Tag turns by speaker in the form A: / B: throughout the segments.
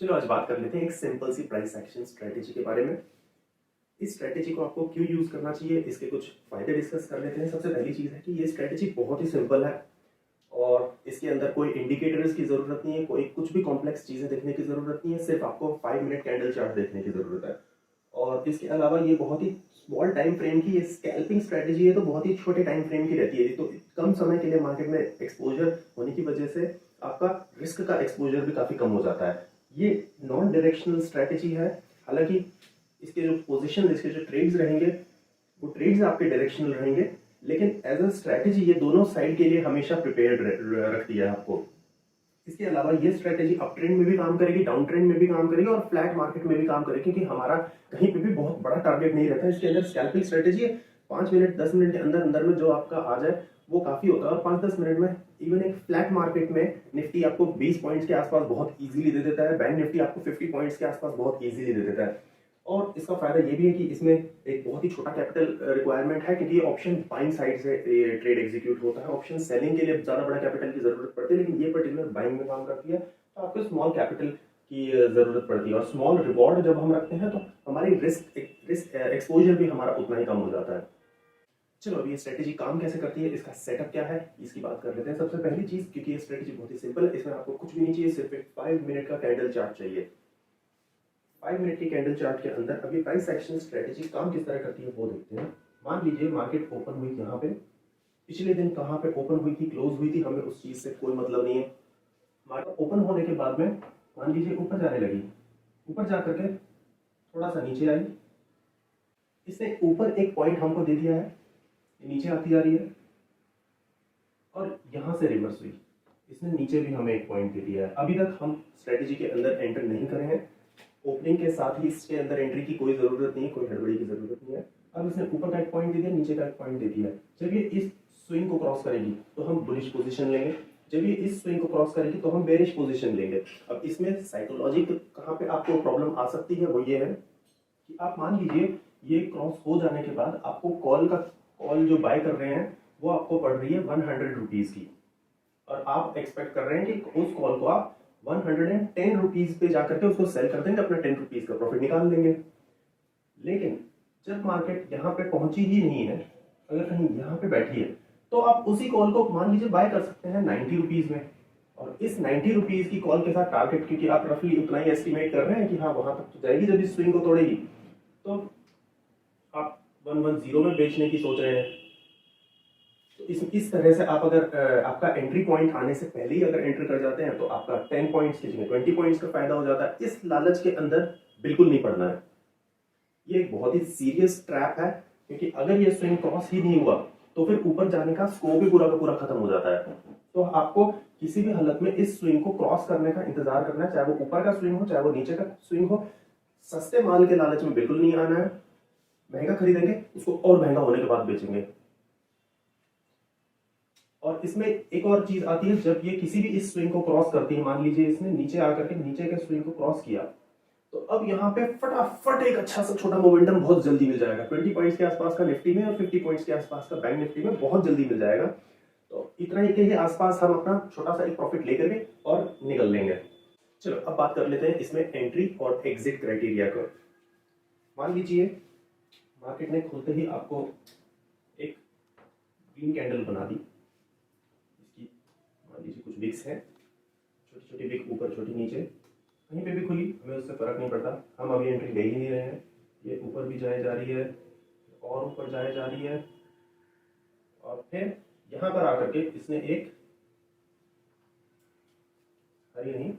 A: चलो आज बात कर लेते हैं एक सिंपल सी प्राइस एक्शन स्ट्रेटेजी के बारे में। इस स्ट्रेटेजी को आपको क्यों यूज करना चाहिए, इसके कुछ फायदे डिस्कस कर लेते हैं। सबसे पहली चीज है कि ये स्ट्रेटेजी बहुत ही सिंपल है और इसके अंदर कोई इंडिकेटर्स की जरूरत नहीं है, कोई कुछ भी कॉम्प्लेक्स चीजें देखने की जरूरत नहीं है, सिर्फ आपको 5 मिनट कैंडल चार्ट देखने की जरूरत है। और इसके अलावा ये बहुत ही स्मॉल टाइम फ्रेम की ये स्कैल्पिंग स्ट्रेटेजी है, तो बहुत ही छोटे टाइम फ्रेम की रहती है, तो कम समय के लिए मार्केट में एक्सपोजर होने की वजह से आपका रिस्क का एक्सपोजर भी काफी कम हो जाता है। ये नॉन डायरेक्शनल स्ट्रेटेजी है। हालांकि इसके जो पोजीशन, इसके जो ट्रेड्स रहेंगे वो ट्रेड्स आपके डायरेक्शनल रहेंगे, लेकिन एज अ स्ट्रेटेजी ये दोनों साइड के लिए हमेशा प्रिपेयर्ड रखती है आपको। इसके अलावा ये स्ट्रेटेजी अप ट्रेंड में भी काम करेगी, डाउन ट्रेंड में भी काम करेगी और फ्लैट मार्केट में भी काम करेगी, क्योंकि हमारा कहीं पे भी बहुत बड़ा टारगेट नहीं रहता है। इसके अंदर स्कैल्पिंग स्ट्रेटेजी है, 5 मिनट 10 मिनट के अंदर अंदर में जो आपका आ जाए वो काफी होता है। और 5-10 मिनट में इवन एक फ्लैट मार्केट में निफ्टी आपको 20 पॉइंट्स के आसपास बहुत इजीली दे देता है, बैंक निफ्टी आपको 50 पॉइंट्स के आसपास बहुत इजीली दे देता है। और इसका फायदा ये भी है कि इसमें एक बहुत ही छोटा कैपिटल रिक्वायरमेंट है, क्योंकि ये ऑप्शन बाइंग साइड से ट्रेड एग्जीक्यूट होता है। ऑप्शन सेलिंग के लिए ज्यादा बड़ा कैपिटल की जरूरत पड़ती है, लेकिन ये पर्टिकुलर बाइंग में काम करती है, तो आपको स्मॉल कैपिटल की जरूरत पड़ती है। और स्मॉल रिवॉर्ड जब हम रखते हैं तो हमारी रिस्क एक्सपोजर भी हमारा उतना ही कम हो जाता है। चलो अभी ये स्ट्रेटेजी काम कैसे करती है, इसका सेटअप क्या है, इसकी बात कर लेते हैं। सबसे पहली चीज, क्योंकि ये स्ट्रेटेजी बहुत ही सिंपल है, इसमें आपको कुछ भी नहीं चाहिए, सिर्फ एक 5 मिनट का कैंडल चार्ट चाहिए। 5 मिनट की कैंडल चार्ट के अंदर अभी प्राइस एक्शन स्ट्रेटेजी काम किस तरह करती है वो देखते हैं। मान लीजिए मार्केट ओपन हुई यहाँ पे, पिछले दिन कहाँ पे ओपन हुई थी, क्लोज हुई थी, हमें उस चीज से कोई मतलब नहीं है। मार्केट ओपन होने के बाद में मान लीजिए ऊपर जाने लगी, ऊपर जा करके थोड़ा सा नीचे आई, इसने ऊपर एक पॉइंट हमको दे दिया है, नीचे आती जा रही है और यहां से रिवर्स हुई, इसने नीचे भी हमें एक पॉइंट दे दिया है। अभी तक हम स्ट्रेटेजी के अंदर एंटर नहीं करे हैं, ओपनिंग के साथ ही इसके अंदर एंट्री की कोई जरूरत नहीं है, कोई हड़बड़ी की जरूरत नहीं है। अब इसने ऊपर का एक पॉइंट दे दिया, नीचे का एक पॉइंट दे दिया। जब ये इस स्विंग को क्रॉस करेगी तो हम बुलिश पोजीशन लेंगे, जब ये इस स्विंग को क्रॉस करेगी तो हम बेरिश पोजीशन लेंगे। अब इसमें साइकोलॉजी कहाँ पे आपको प्रॉब्लम आ सकती है, वो ये है कि आप मान लीजिए ये क्रॉस हो जाने के बाद आपको कॉल जो बाय कर रहे हैं वो आपको पड़ रही है 100 रुपीज की, और आप एक्सपेक्ट कर रहे हैं कि उस कॉल को आप 110 रुपीज पे जाकर के उसको सेल कर देंगे, अपना 10 रुपीज का प्रॉफिट निकाल लेंगे। लेकिन जब मार्केट यहाँ पे पहुंची ही नहीं है, अगर कहीं यहाँ पे बैठी है, तो आप उसी कॉल को मान लीजिए बाय कर सकते हैं 90 रुपीज में। और इस 90 रुपीज की कॉल के साथ टारगेट, क्योंकि आप रफली उतना ही एस्टिमेट कर रहे हैं कि हाँ वहां तक तो जाएगी जब इस स्विंग को तोड़ेगी, तो आप 110 में बेचने की सोच रहे हैं। तो इस तरह से आप अगर आपका एंट्री पॉइंट आने से पहले ही अगर एंटर कर जाते हैं तो आपका 10 पॉइंट्स की जगह 20 पॉइंट्स का फायदा हो जाता है। इस लालच के अंदर बिल्कुल नहीं पड़ना है, ये एक बहुत ही सीरियस ट्रैप है, क्योंकि अगर ये स्विंग क्रॉस ही नहीं हुआ तो फिर ऊपर जाने का स्कोप भी पूरा का पूरा खत्म हो जाता है। तो आपको किसी भी हालत में इस स्विंग को क्रॉस करने का इंतजार करना है, चाहे वो ऊपर का स्विंग हो चाहे वो नीचे का स्विंग हो। सस्ते माल के लालच में बिल्कुल नहीं आना है, महंगा खरीदेंगे उसको और महंगा होने के बाद बेचेंगे। और इसमें एक और चीज आती है, जब ये किसी भी इस स्विंग को क्रॉस करती है, मान लीजिए इसने नीचे आकर के नीचे के स्विंग को क्रॉस किया, तो अब यहाँ पे फटाफट एक अच्छा सा छोटा मोमेंटम बहुत जल्दी मिल जाएगा। 20 पॉइंट्स के आसपास का निफ्टी में और 50 पॉइंट्स के आसपास का बैंक निफ्टी में बहुत जल्दी मिल जाएगा। तो इतना ही के आसपास हम अपना छोटा सा एक प्रॉफिट लेकर के और निकल लेंगे। चलो अब बात कर लेते हैं इसमें एंट्री और एग्जिट क्राइटेरिया को। मान लीजिए मार्केट ने खुलते ही आपको एक ग्रीन कैंडल बना दी, इसकी मान लीजिए कुछ विक्स है, छोटी छोटी विक ऊपर छोटी नीचे, कहीं पे भी खुली हमें उससे फर्क नहीं पड़ता, हम अभी एंट्री ले ही नहीं रहे हैं। ये ऊपर भी जाए जा रही है और ऊपर जाए जा रही है, और फिर यहां पर आकर के इसने एक हरी नहीं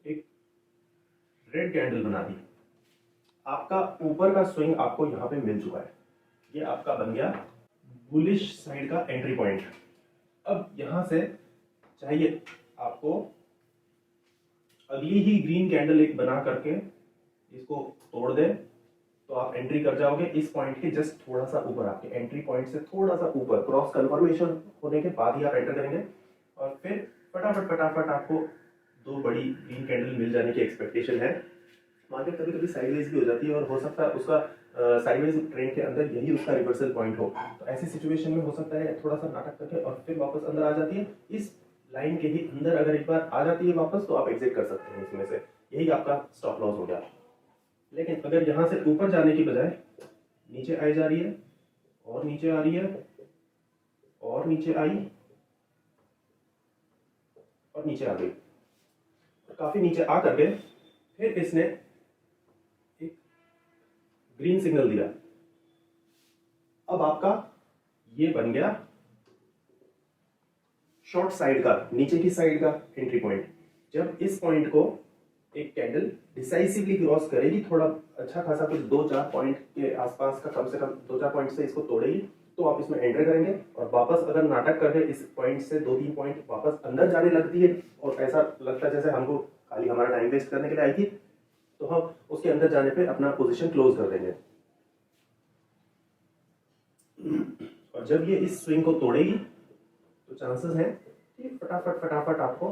A: एक रेड कैंडल बना दी। आपका ऊपर का स्विंग आपको यहां पे मिल चुका है, ये आपका बन गया बुलिश साइड का एंट्री पॉइंट। अब यहां से चाहिए आपको अगली ही ग्रीन कैंडल एक बना करके इसको तोड़ दे, तो आप एंट्री कर जाओगे इस पॉइंट के जस्ट थोड़ा सा ऊपर, आपके एंट्री पॉइंट से थोड़ा सा ऊपर क्रॉस कन्फर्मेशन होने के बाद ही आप एंटर करेंगे। और फिर फटाफट फटाफट आपको दो बड़ी ग्रीन कैंडल मिल जाने की एक्सपेक्टेशन है। मार्केट कभी कभी साइडवेज भी हो जाती है और हो सकता है उसका साइडवेज ट्रेंड के अंदर यही उसका रिवर्सल पॉइंट हो, तो ऐसी सिचुएशन में हो सकता है थोड़ा सा नाटक करके और फिर वापस अंदर आ जाती है। इस लाइन के ही अंदर अगर एक बार आ जाती है वापस तो आप एग्जिट कर सकते हैं इसमें से, यही आपका स्टॉप लॉस हो गया। लेकिन अगर यहाँ से ऊपर जाने की बजाय नीचे आई जा रही है और नीचे आ रही है और नीचे आई और नीचे आ गई, काफी नीचे आ करके फिर इसने एक ग्रीन सिग्नल दिया। अब आपका ये बन गया शॉर्ट साइड का, नीचे की साइड का एंट्री पॉइंट। जब इस पॉइंट को एक कैंडल डिसाइसिवली क्रॉस करेगी, थोड़ा अच्छा खासा कुछ 2-4 पॉइंट के आसपास का, कम से कम 2-4 पॉइंट से इसको तोड़ेगी, तो आप इसमें एंटर करेंगे। और वापस अगर नाटक करके इस पॉइंट से 2-3 पॉइंट वापस अंदर जाने लगती है और ऐसा लगता है जैसे हमको खाली हमारा टाइम वेस्ट करने के लिए आई थी, तो हम उसके अंदर जाने पे अपना पोजीशन क्लोज कर देंगे। और जब ये इस स्विंग को तोड़ेगी तो चांसेस हैं कि फटाफट फटाफट आपको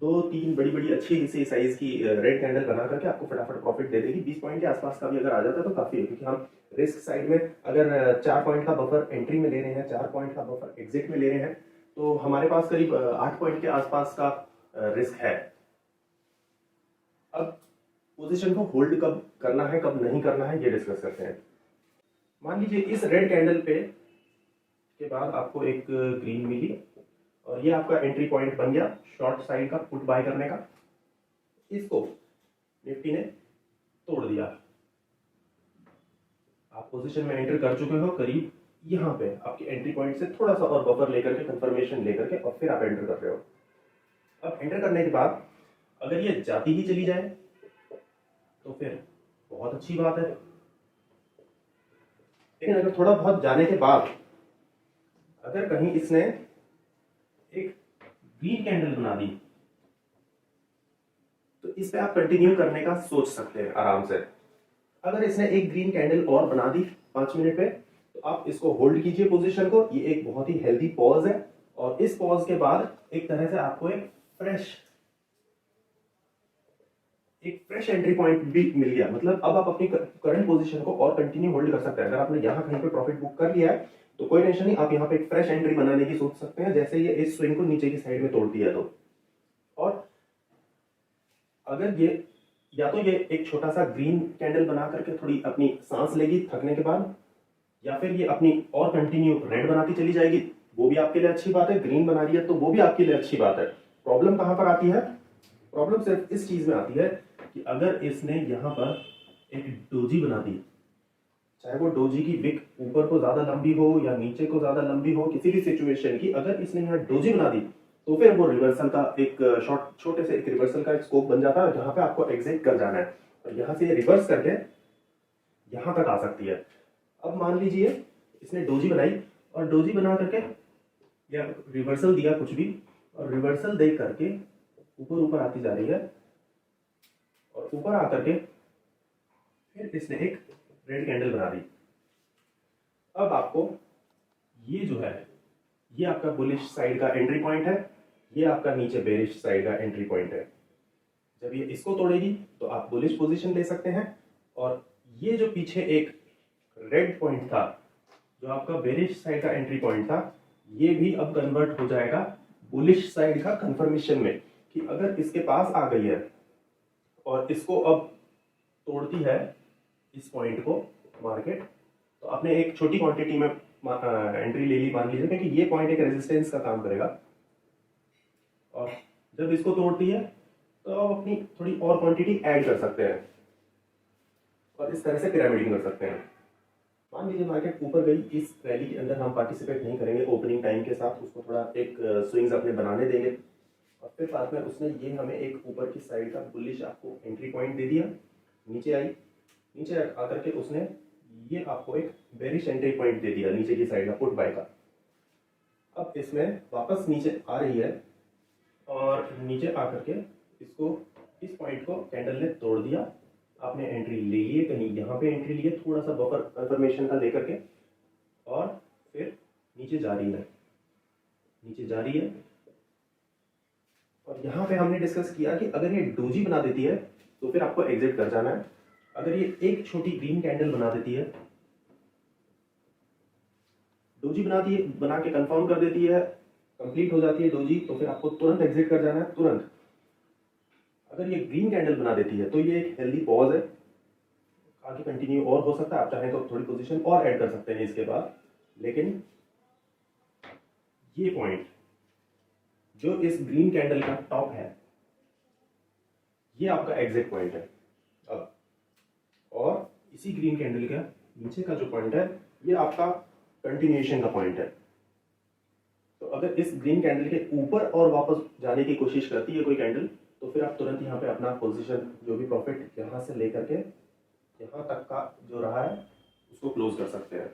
A: 2-3 बड़ी बड़ी अच्छी सी साइज की रेड कैंडल बना करके आपको फटाफट प्रॉफिट दे देगी। 20 पॉइंट के आसपास का भी अगर आ जाता है तो काफी है, क्योंकि हम रिस्क साइड में अगर 4 पॉइंट का बफर एंट्री में ले रहे हैं, 4 पॉइंट का बफर एग्जिट में ले रहे हैं, तो हमारे पास करीब 8 पॉइंट के आसपास का रिस्क है। अब पोजीशन को होल्ड कब करना है कब नहीं करना है ये डिस्कस करते हैं। मान लीजिए इस रेड कैंडल पे के बाद आपको एक ग्रीन मिली और ये आपका एंट्री पॉइंट बन गया शॉर्ट साइड का पुट बाय करने का। इसको निफ्टी ने तोड़ दिया, आप पोजीशन में एंटर कर चुके हो करीब यहाँ पे, आपके एंट्री पॉइंट से थोड़ा सा और बफर लेकर के, कंफर्मेशन लेकर के, और फिर आप एंटर कर रहे हो। अब एंटर करने के बाद अगर ये जाती ही चली जाए तो फिर बहुत अच्छी बात है, लेकिन अगर थोड़ा बहुत जाने के बाद अगर कहीं इसने एक ग्रीन कैंडल बना दी तो इस पे आप कंटिन्यू करने का सोच सकते हैं आराम से। अगर इसने एक ग्रीन कैंडल और बना दी 5 मिनट पे, तो आप इसको होल्ड कीजिए पोजीशन को। ये एक बहुत ही हेल्दी पॉज है, और इस पॉज के बाद एक तरह से आपको एक फ्रेश एंट्री पॉइंट भी मिल गया। मतलब अब आप अपनी करंट पोजीशन को और कंटिन्यू होल्ड कर सकते हैं। अगर आपने यहाँ कहीं पे प्रॉफिट बुक कर लिया है तो कोई टेंशन नहीं, आप यहाँ पे एक फ्रेश एंट्री बनाने की सोच सकते हैं, जैसे ये इस स्विंग को नीचे की साइड में तोड़ती है तो। और अगर ये या तो ये एक छोटा सा ग्रीन कैंडल बना करके थोड़ी अपनी सांस लेगी थकने के बाद, या फिर ये अपनी और कंटिन्यू रेड बनाती चली जाएगी, वो भी आपके लिए अच्छी बात है। ग्रीन बना रही है तो वो भी आपके लिए अच्छी बात है। प्रॉब्लम कहां पर आती है? प्रॉब्लम सिर्फ इस चीज में आती है कि अगर इसने यहाँ पर एक डोजी बना दी, चाहे वो डोजी की विक ऊपर को ज्यादा लंबी हो या नीचे को ज्यादा लंबी हो, किसी भी सिचुएशन की अगर इसने यहाँ डोजी बना दी तो फिर वो रिवर्सल का एक छोटे से एक रिवर्सल का एक स्कोप बन जाता है, जहां पे आपको एग्जिट कर जाना है और यहाँ से ये रिवर्स करके यहाँ तक आ सकती है। अब मान लीजिए इसने डोजी बनाई और डोजी बना करके या रिवर्सल दिया कुछ भी, और रिवर्सल दे करके ऊपर ऊपर आती जा रही है, और ऊपर आकर के फिर इसने एक रेड कैंडल बना दी। अब आपको ये जो है ये आपका बुलिश साइड का एंट्री पॉइंट है, ये आपका नीचे बेरिश साइड का एंट्री पॉइंट है। जब ये इसको तोड़ेगी तो आप बुलिश पोजीशन ले सकते हैं, और ये जो पीछे एक रेड पॉइंट था जो आपका बेरिश साइड का एंट्री पॉइंट था, ये भी अब कन्वर्ट हो जाएगा बुलिश साइड का कंफर्मेशन में, कि अगर इसके पास आ गई है और इसको अब तोड़ती है इस पॉइंट को मार्केट, तो आपने एक छोटी क्वांटिटी में एंट्री ले ली मान लीजिए, क्योंकि ये पॉइंट एक रेजिस्टेंस का काम करेगा, और जब इसको तोड़ती है तो आप अपनी थोड़ी और क्वांटिटी ऐड कर सकते हैं और इस तरह से पिरामिडिंग कर सकते हैं। मान लीजिए मार्केट ऊपर गई, इस रैली के अंदर हम पार्टिसिपेट नहीं करेंगे ओपनिंग टाइम के साथ, उसको थोड़ा एक स्विंग्स अपने बनाने देंगे, और फिर बाद में उसने ये हमें एक ऊपर की साइड का बुलिश आपको एंट्री पॉइंट दे दिया, नीचे आई, नीचे आकर के उसने ये आपको एक बेरिश एंट्री पॉइंट दे दिया नीचे की साइड का पुट बाय का। अब इसमें वापस नीचे आ रही है और नीचे आकर के इसको इस पॉइंट को कैंडल ने तोड़ दिया, आपने एंट्री ले लिए, कहीं यहाँ पे एंट्री लिए थोड़ा सा बफर कंफर्मेशन का लेकर के, और फिर नीचे जा रही है, नीचे जा रही है। और यहाँ पे हमने डिस्कस किया कि अगर ये डोजी बना देती है तो फिर आपको एग्जिट कर जाना है। अगर ये एक छोटी ग्रीन कैंडल बना देती है, डोजी बना के कंफर्म कर देती है, कंप्लीट हो जाती है डोजी तो फिर आपको तुरंत एग्जिट कर जाना है, तुरंत। अगर ये ग्रीन कैंडल बना देती है तो ये एक हेल्दी पॉज है, आगे कंटिन्यू और हो सकता है, आप चाहें तो थोड़ी पोजीशन और ऐड कर सकते हैं इसके बाद। लेकिन ये पॉइंट जो इस ग्रीन कैंडल का टॉप है, ये आपका एग्जिट पॉइंट है अब। और इसी ग्रीन कैंडल का नीचे का जो पॉइंट है, ये आपका कंटिन्यूएशन का पॉइंट है। तो अगर इस ग्रीन कैंडल के ऊपर और वापस जाने की कोशिश करती है कोई कैंडल, तो फिर आप तुरंत यहाँ पे अपना पोजीशन जो भी प्रॉफिट यहाँ से लेकर के यहाँ तक का जो रहा है उसको क्लोज कर सकते हैं।